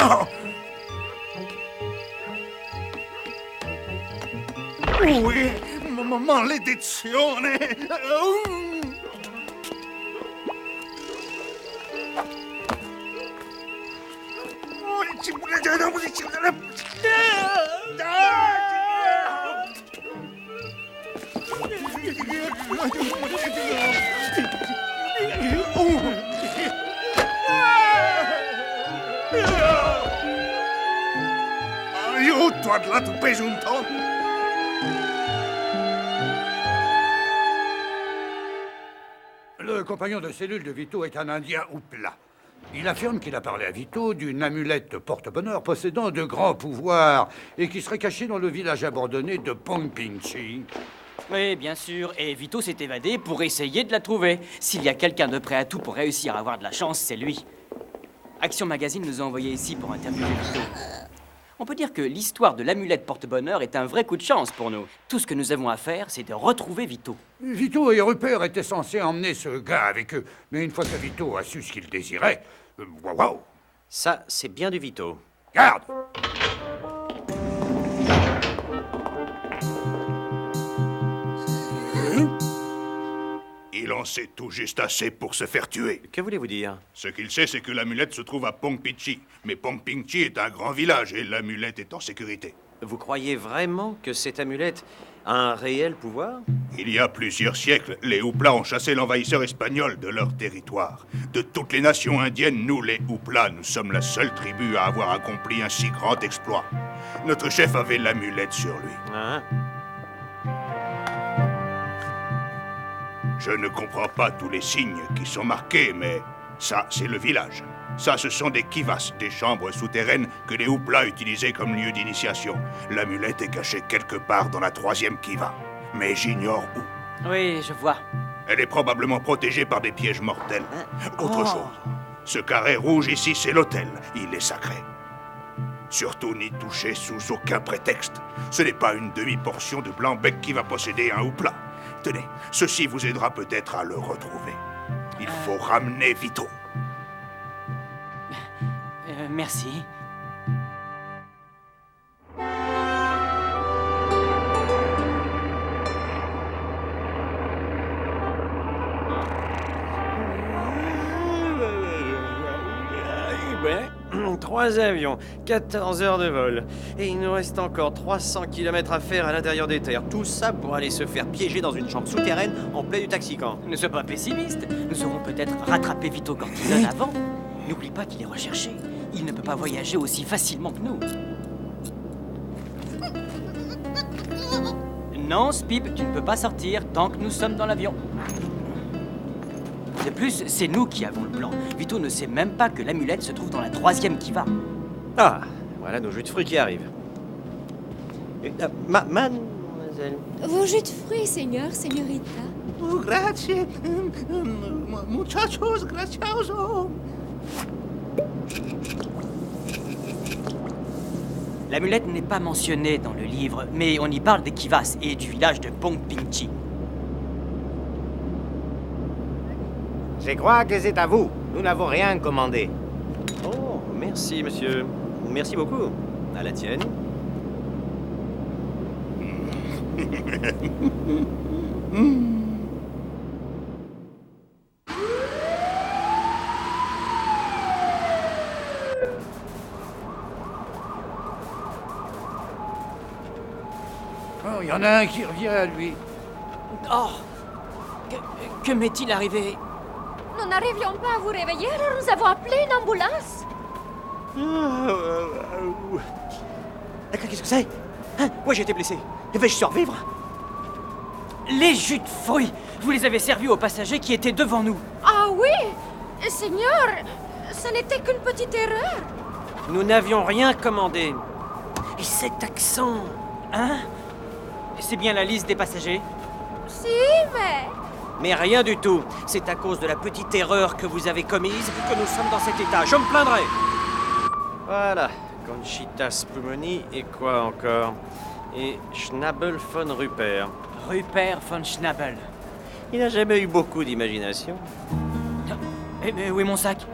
Oh. Ui, maledizione! Aiuto, là, tu pesi un tonno! Le compagnon de cellule de Vito est un Indien Hoopla. Il affirme qu'il a parlé à Vito d'une amulette porte-bonheur possédant de grands pouvoirs et qui serait cachée dans le village abandonné de Pongpingchi. Oui, bien sûr, et Vito s'est évadé pour essayer de la trouver. S'il y a quelqu'un de prêt à tout pour réussir à avoir de la chance, c'est lui. Action Magazine nous a envoyés ici pour interviewer Vito. On peut dire que l'histoire de l'amulette porte-bonheur est un vrai coup de chance pour nous. Tout ce que nous avons à faire, c'est de retrouver Vito. Vito et Rupert étaient censés emmener ce gars avec eux. Mais une fois que Vito a su ce qu'il désirait... Waouh! Ça, c'est bien du Vito. Garde! Il en sait tout juste assez pour se faire tuer. Que voulez-vous dire? Ce qu'il sait, c'est que l'amulette se trouve à Pongpingchi. Mais Pongpingchi est un grand village et l'amulette est en sécurité. Vous croyez vraiment que cette amulette a un réel pouvoir? Il y a plusieurs siècles, les Hoopla ont chassé l'envahisseur espagnol de leur territoire. De toutes les nations indiennes, nous, les Hoopla, nous sommes la seule tribu à avoir accompli un si grand exploit. Notre chef avait l'amulette sur lui. Hein? Je ne comprends pas tous les signes qui sont marqués, mais ça, c'est le village. Ça, ce sont des kivas, des chambres souterraines que les Hoopla utilisaient comme lieu d'initiation. L'amulette est cachée quelque part dans la 3e kiva, mais j'ignore où. Oui, je vois. Elle est probablement protégée par des pièges mortels. Autre chose, ce carré rouge ici, c'est l'autel. Il est sacré. Surtout n'y toucher sous aucun prétexte. Ce n'est pas une demi-portion de blanc-bec qui va posséder un Hoopla. Tenez, ceci vous aidera peut-être à le retrouver. Il faut ramener Vito. Merci. Ouais. 3 avions, 14 heures de vol. Et il nous reste encore 300 km à faire à l'intérieur des terres. Tout ça pour aller se faire piéger dans une chambre souterraine en plein du Taxican. Ne sois pas pessimiste. Nous aurons peut-être rattrapé Vito Cortisone avant. N'oublie pas qu'il est recherché. Il ne peut pas voyager aussi facilement que nous. Non, Spib, tu ne peux pas sortir tant que nous sommes dans l'avion. De plus, c'est nous qui avons le plan. Vito ne sait même pas que l'amulette se trouve dans la 3e kiva. Ah, voilà nos jus de fruits qui arrivent. Mademoiselle. Vos jus de fruits, señorita. Oh, grazie. Muchachos, gracioso. L'amulette n'est pas mentionnée dans le livre, mais on y parle des kivas et du village de Pongpingchi. Je crois que c'est à vous. Nous n'avons rien commandé. Oh, merci, monsieur. Merci beaucoup. À la tienne. Oh, il y en a un qui revient à lui. Oh! Que m'est-il arrivé? Nous n'arrivions pas à vous réveiller, alors nous avons appelé une ambulance. Qu'est-ce que c'est? Hein? Moi, j'ai été blessé. Vais-je survivre? Les jus de fruits! Vous les avez servis aux passagers qui étaient devant nous. Ah oui, Seigneur, ce n'était qu'une petite erreur. Nous n'avions rien commandé. Et cet accent... Hein? C'est bien la liste des passagers? Si, mais... Mais rien du tout. C'est à cause de la petite erreur que vous avez commise que nous sommes dans cet état. Je me plaindrai. Voilà. Conchita Spumoni et quoi encore? Et Schnabel von Rupert. Rupert von Schnabel. Il n'a jamais eu beaucoup d'imagination. Eh, mais où est mon sac?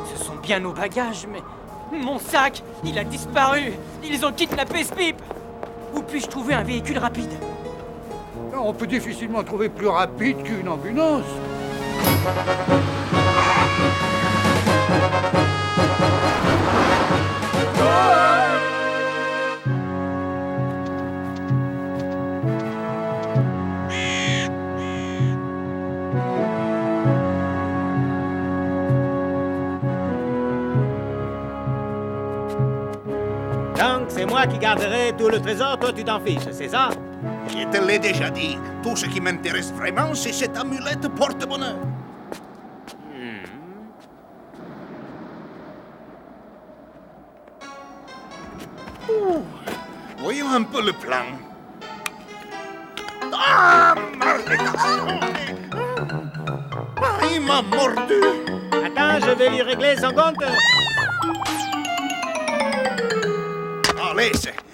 Ce bien nos bagages, mais... Mon sac, il a disparu. Ils ont kidnappé ce pipe. Où puis-je trouver un véhicule rapide? On peut difficilement trouver plus rapide qu'une ambulance. Donc, c'est moi qui garderai tout le trésor, toi tu t'en fiches, c'est ça? Je te l'ai déjà dit. Tout ce qui m'intéresse vraiment, c'est cette amulette porte-bonheur. Voyons un peu le plan. Ah, malédiction! Ah, il m'a mordu. Attends, je vais lui régler son compte. Allez,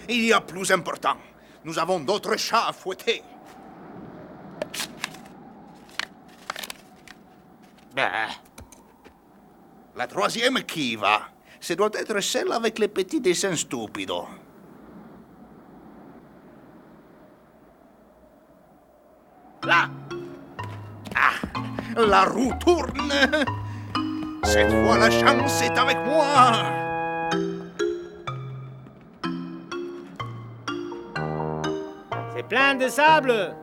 il y a plus important. Nous avons d'autres chats à fouetter. Bah, La troisième qui va? Ce doit être celle avec les petits dessins stupides. Là! Ah! La roue tourne! Cette fois, la chance est avec moi! c'est plein de sable.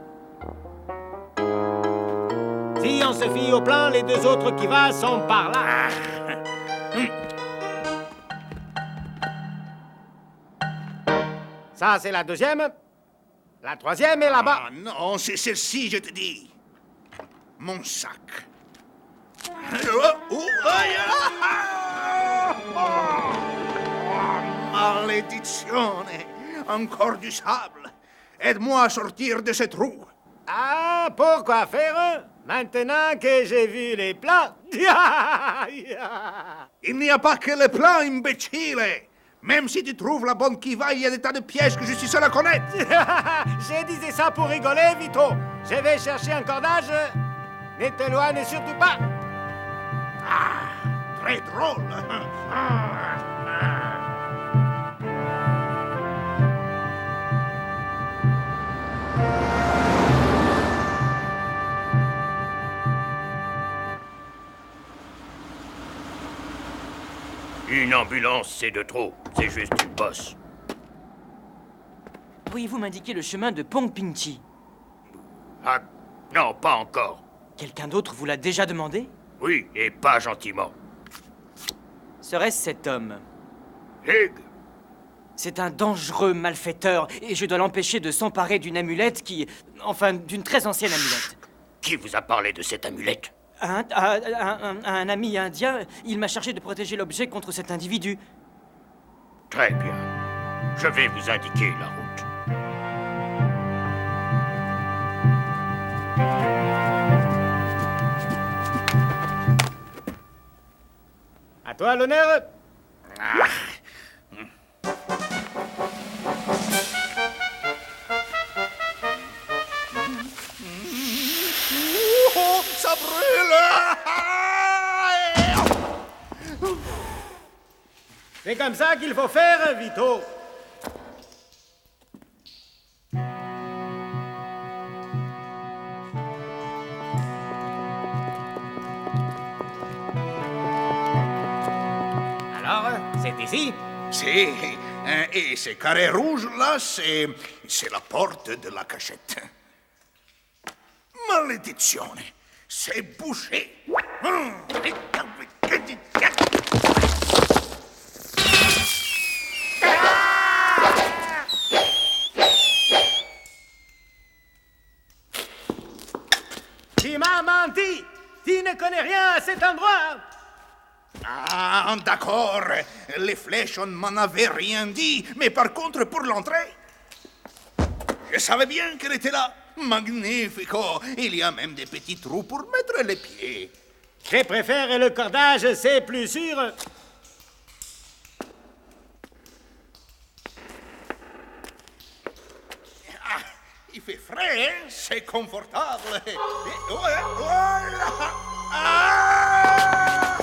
Si on se fie au plan, les deux autres qui va sont par là. Ça, c'est la deuxième. La troisième est là-bas. Ah non, c'est celle-ci, je te dis. Mon sac. Malédiction! Encore du sable. Aide-moi à sortir de cette roue. Ah, pourquoi faire? Maintenant que j'ai vu les plans. Il n'y a pas que les plans, imbécile. Même si tu trouves la bonne qui va, il y a des tas de pièges que je suis seul à connaître. J'ai disais ça pour rigoler, Vito. Je vais chercher un cordage. Ne t'éloigne surtout pas. Très drôle. Une ambulance, c'est de trop. C'est juste une bosse. Pourriez-vous m'indiquer le chemin de Pongpingchi? Ah, non, pas encore. Quelqu'un d'autre vous l'a déjà demandé? Oui, et pas gentiment. Serait-ce cet homme? Hig, C'est un dangereux malfaiteur, et je dois l'empêcher de s'emparer d'une amulette qui... Enfin, d'une très ancienne amulette. qui vous a parlé de cette amulette? Un ami indien, il m'a chargé de protéger l'objet contre cet individu. Très bien. Je vais vous indiquer la route. À toi l'honneur. Oh, ça brûle! C'est comme ça qu'il faut faire, Vito. Alors, c'est ici? Si, et ce carré rouge là, c'est la porte de la cachette. Malédiction, c'est bouché. Tu m'as menti! Tu ne connais rien à cet endroit! Ah, d'accord. Les flèches, on m'en avait rien dit. Mais par contre, pour l'entrée, je savais bien qu'elle était là. Magnifico. Il y a même des petits trous pour mettre les pieds. Je préfère le cordage, c'est plus sûr. Ah, il fait frais, hein? C'est confortable. Et voilà. Ah!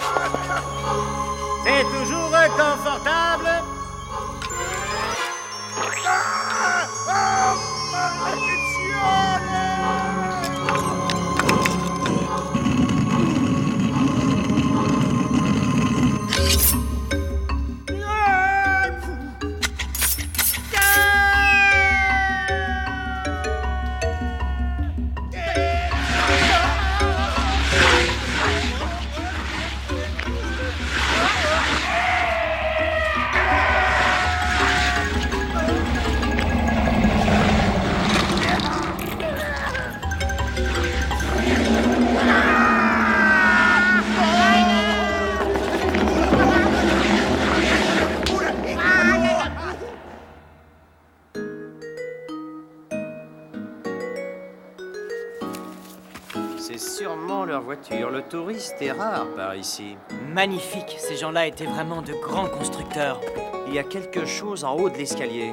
leur voiture. Le touriste est rare par ici. Magnifique, ces gens-là étaient vraiment de grands constructeurs. Il y a quelque chose en haut de l'escalier.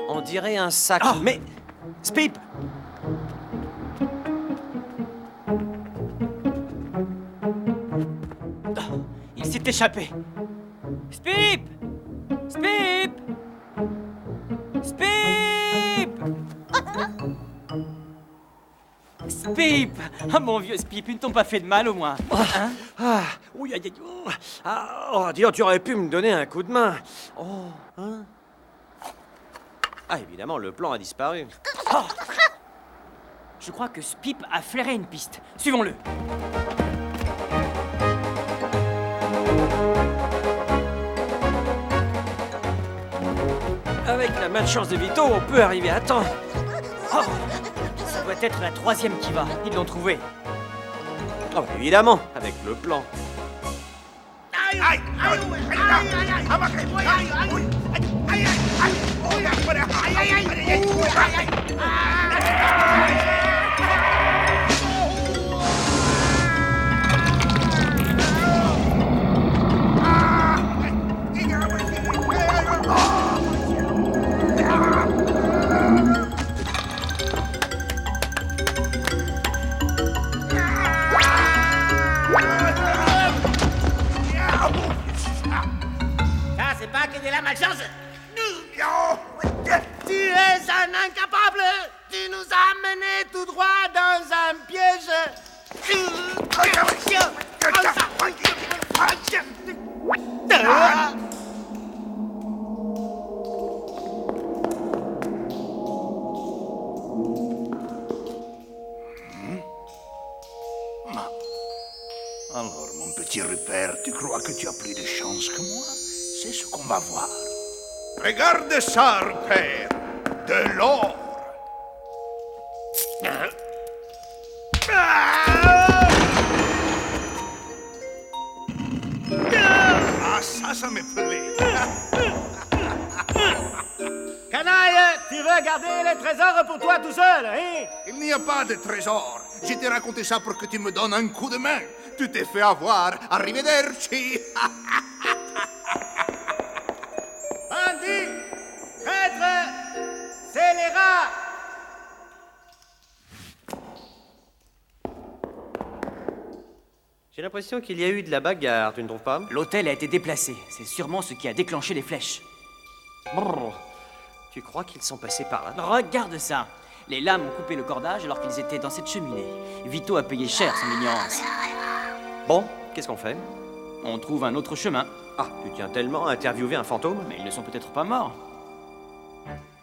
On dirait un sac. Oh. Mais... Spip! Il s'est échappé. Spip! Spip! Spip! Spip! Ah, mon vieux Spip, ils ne t'ont pas fait de mal au moins. Hein? Ah, oui, aïe, aïe, oh. Ah, oh, dis donc, tu aurais pu me donner un coup de main. Oh, hein? Ah, évidemment, le plan a disparu. Oh. Je crois que Spip a flairé une piste. Suivons-le. Avec la malchance de Vito, on peut arriver à temps. Oh. Ça doit être la troisième qui va. Ils l'ont trouvé. Oh, bah, évidemment, avec le plan. Ça, c'est pas que de la malchance. Tu es un incapable. Tu nous as menés tout droit dans un piège. Alors, mon petit Rupert, tu crois que tu as plus de chance que moi? C'est ce qu'on va voir. Regarde ça, Rupert. De l'or. Ah, ça me plaît. Canaille, tu veux garder les trésors pour toi tout seul, hein? Il n'y a pas de trésor. Je t'ai raconté ça pour que tu me donnes un coup de main. Tu t'es fait avoir. Arrivederci. Bandit, traître, scélérat. J'ai l'impression qu'il y a eu de la bagarre, tu ne trouves pas? L'hôtel a été déplacé. C'est sûrement ce qui a déclenché les flèches. Brrr. Tu crois qu'ils sont passés par là? Regarde ça. Les lames ont coupé le cordage alors qu'ils étaient dans cette cheminée. Vito a payé cher son ignorance. Bon, qu'est-ce qu'on fait? On trouve un autre chemin. Ah, tu tiens tellement à interviewer un fantôme? Mais ils ne sont peut-être pas morts.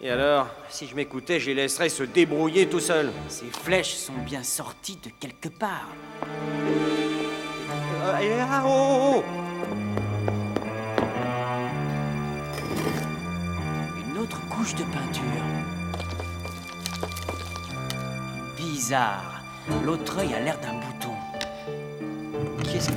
Et alors, si je m'écoutais, je les laisserais se débrouiller tout seuls. Ces flèches sont bien sorties de quelque part. Oh, oh, oh. Une autre couche de peinture. Bizarre. L'autre œil a l'air d'un bouton. Qu'est-ce que...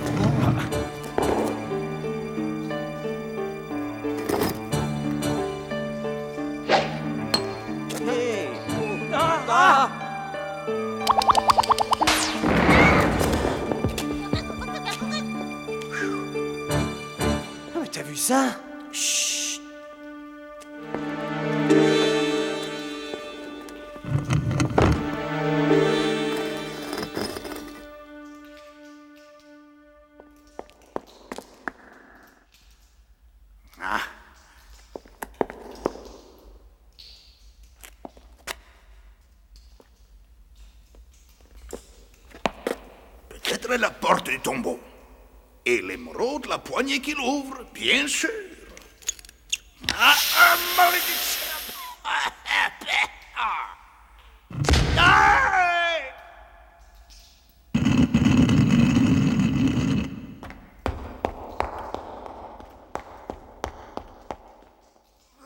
Hey. Ah. Mais t'as vu ça? Chut. Ah. Peut-être la porte du tombeau. Et l'émeraude, la poignée qui l'ouvre, bien sûr. Ah, malédiction!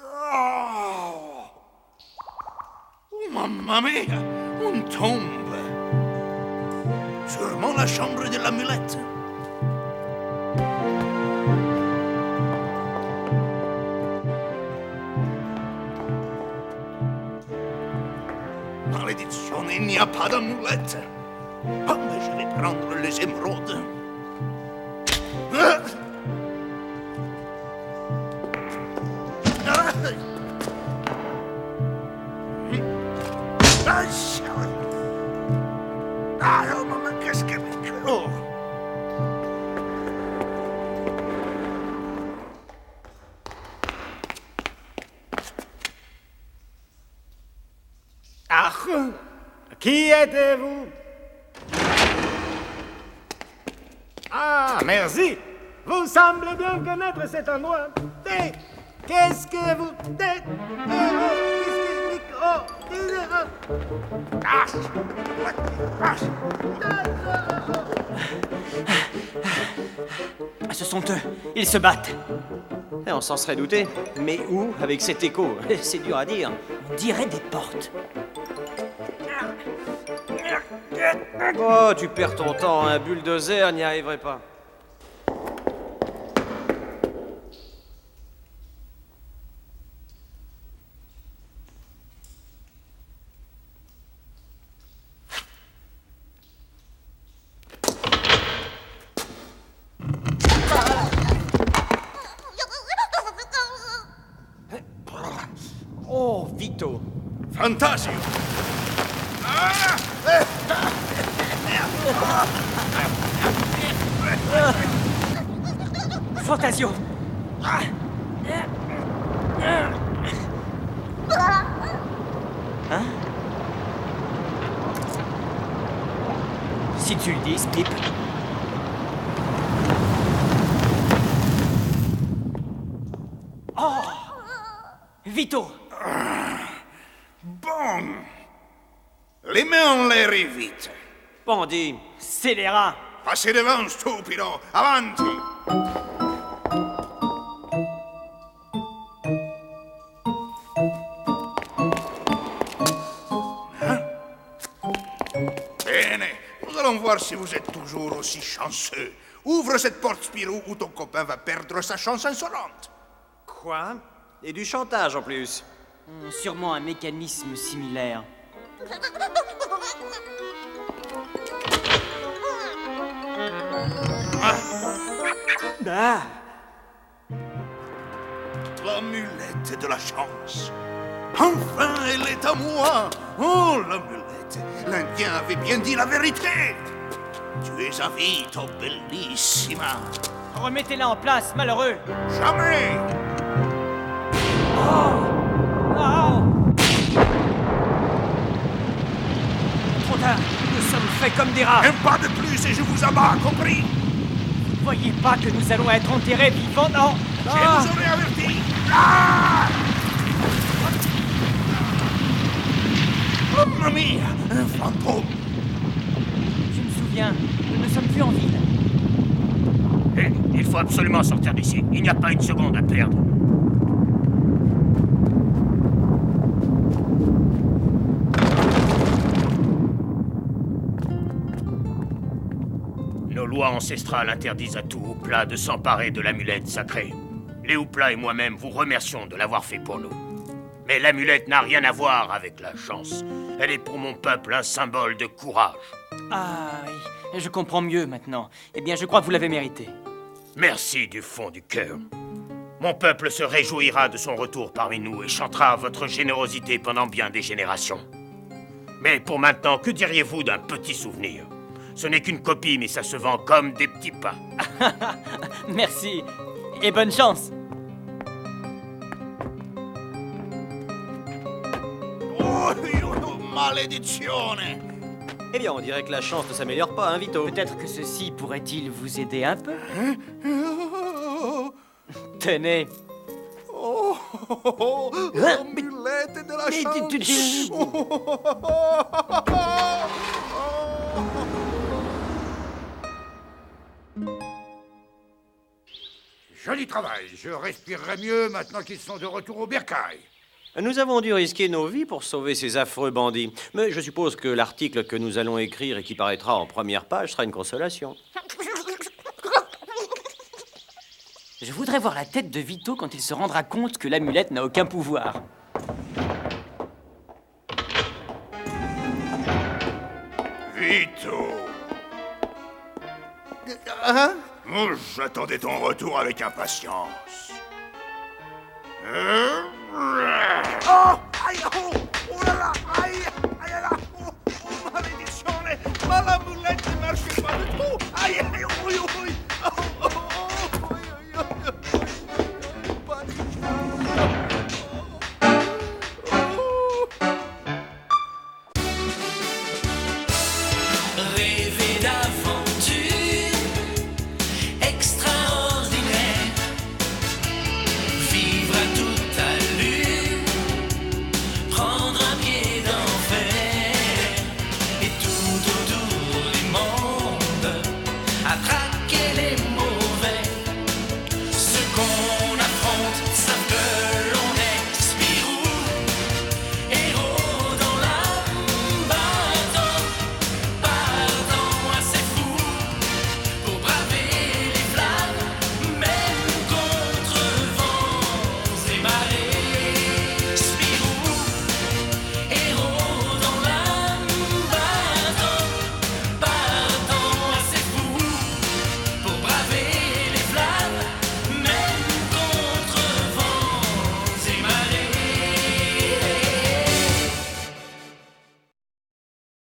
Oh, mamma mia! Une tombe! Sûrement la chambre de l'amulette. Malédiction, il n'y a pas d'amulette. Oh, mais je vais prendre les émeraudes. Ah! Ah! Ah, oh, maman, qu'est-ce que... Oh. Ah, qui êtes-vous? Ah, merci. Vous semblez bien connaître cet endroit. Et qu'est-ce que vous... Ah, ce sont eux. Ils se battent. Et on s'en serait douté. Mais où avec cet écho? C'est dur à dire. On dirait des portes. Oh, tu perds ton temps, un bulldozer n'y arriverait pas. Oh, Vito. Fantasio! Fantasio. Hein? Si tu le dis, Pip. Oh! Vito! Bon. Les mains en l'air et vite. Bandit. Scélérat! Passez devant, stupido! Avanti! Hein? Bene, nous allons voir si vous êtes toujours aussi chanceux. Ouvre cette porte, Spirou, ou ton copain va perdre sa chance insolente. Quoi? Et du chantage en plus. Sûrement un mécanisme similaire. Ah! L'amulette de la chance. Enfin, elle est à moi. Oh, l'amulette. L'Indien avait bien dit la vérité. Tu es à Vito, bellissima. Remettez-la en place, malheureux! Jamais. Oh! Trop tard! Nous sommes faits comme des rats! Un pas de plus et je vous abats, compris? Vous voyez pas que nous allons être enterrés vivants, non? Je vous aurais averti. Ah! Mamma mia, un fantôme. Je me souviens, nous ne sommes plus en ville. Hé, il faut absolument sortir d'ici. Il n'y a pas une seconde à perdre. Nos lois ancestrales interdisent à tout Houpla de s'emparer de l'amulette sacrée. Les Houpla et moi-même vous remercions de l'avoir fait pour nous. Mais l'amulette n'a rien à voir avec la chance. Elle est pour mon peuple un symbole de courage. Ah oui, je comprends mieux maintenant. Eh bien, je crois que vous l'avez mérité. Merci du fond du cœur. Mon peuple se réjouira de son retour parmi nous et chantera votre générosité pendant bien des générations. Mais pour maintenant, que diriez-vous d'un petit souvenir? Ce n'est qu'une copie, mais ça se vend comme des petits pains. Merci, et bonne chance. Oh, malédizione. Eh bien, on dirait que la chance ne s'améliore pas, hein, Vito? Peut-être que ceci pourrait-il vous aider un peu? Tenez. Oh, l'amulette de la chance. Joli travail. Je respirerai mieux maintenant qu'ils sont de retour au bercail. Nous avons dû risquer nos vies pour sauver ces affreux bandits. Mais je suppose que l'article que nous allons écrire et qui paraîtra en première page sera une consolation. Je voudrais voir la tête de Vito quand il se rendra compte que l'amulette n'a aucun pouvoir. Vito, Hein? Oh, j'attendais ton retour avec impatience. Oh! Aïe! Oh! Oh là là! Aïe! Aïe là! Oh! Oh, malédiction! Ma lamoulette ne marche pas du tout!